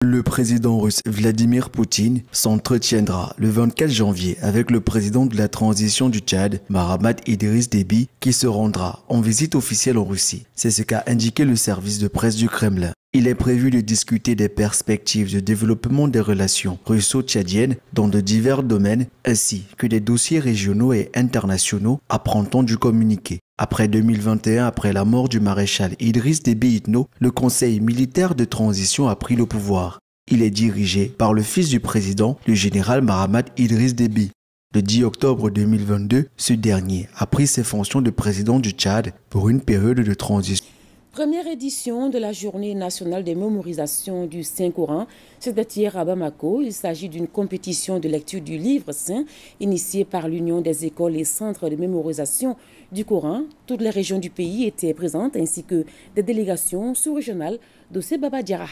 Le président russe Vladimir Poutine s'entretiendra le 24 janvier avec le président de la transition du Tchad, Mahamat Idriss Déby, qui se rendra en visite officielle en Russie. C'est ce qu'a indiqué le service de presse du Kremlin. Il est prévu de discuter des perspectives de développement des relations russo-tchadiennes dans de divers domaines, ainsi que des dossiers régionaux et internationaux, apprend-on du communiqué. Après 2021, après la mort du maréchal Idriss Déby Itno, le conseil militaire de transition a pris le pouvoir. Il est dirigé par le fils du président, le général Mahamat Idriss Déby. Le 10 octobre 2022, ce dernier a pris ses fonctions de président du Tchad pour une période de transition. Première édition de la Journée nationale des mémorisations du Saint-Coran. C'était hier à Bamako. Il s'agit d'une compétition de lecture du livre saint initiée par l'Union des écoles et centres de mémorisation du Coran. Toutes les régions du pays étaient présentes ainsi que des délégations sous-régionales d'Ossé Baba Diarra.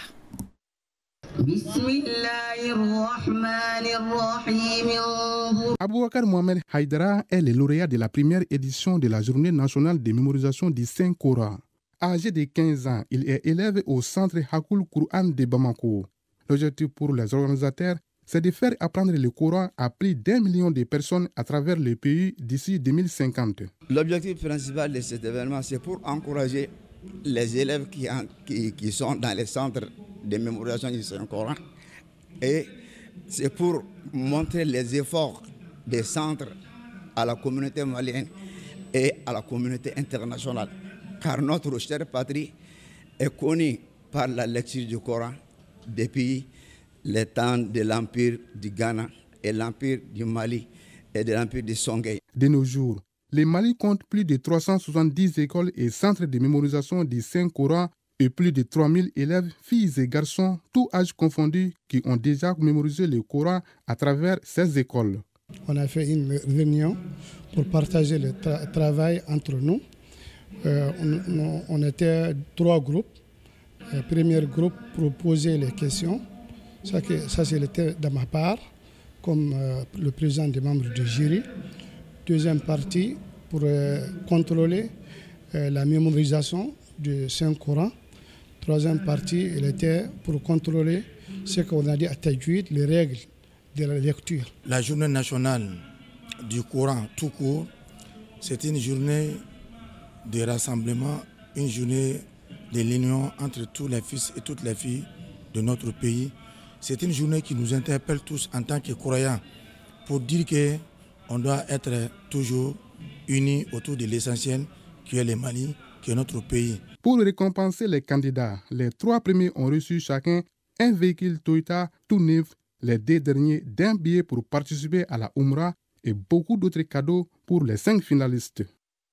Aboubakar Mohamed Haïdara est le lauréat de la première édition de la Journée nationale des mémorisations du Saint-Coran. Âgé de 15 ans, il est élève au centre Hakoul Cour'an de Bamako. L'objectif pour les organisateurs, c'est de faire apprendre le Coran à plus d'1 million de personnes à travers le pays d'ici 2050. L'objectif principal de cet événement, c'est pour encourager les élèves qui sont dans les centres de mémorisation du Saint-Coran. Et c'est pour montrer les efforts des centres à la communauté malienne et à la communauté internationale. Car notre chère patrie est connue par la lecture du Coran depuis les temps de l'Empire du Ghana et l'Empire du Mali et de l'Empire du Songhai. De nos jours, le Mali compte plus de 370 écoles et centres de mémorisation du Saint-Coran et plus de 3000 élèves, filles et garçons, tous âges confondus, qui ont déjà mémorisé le Coran à travers ces écoles. On a fait une réunion pour partager le travail entre nous. On était 3 groupes. Le premier groupe pour poser les questions. Ça c'était de ma part, comme le président des membres du jury. Deuxième partie pour contrôler la mémorisation du Saint-Coran. Troisième partie, elle était pour contrôler ce qu'on a dit à Tajwid, les règles de la lecture. La journée nationale du Coran tout court, c'est une journée de rassemblement, une journée de l'union entre tous les fils et toutes les filles de notre pays. C'est une journée qui nous interpelle tous en tant que croyants pour dire qu'on doit être toujours unis autour de l'essentiel qui est le Mali, qui est notre pays. Pour récompenser les candidats, les 3 premiers ont reçu chacun un véhicule Toyota tout neuf, les 2 derniers d'un billet pour participer à la Umrah et beaucoup d'autres cadeaux pour les 5 finalistes.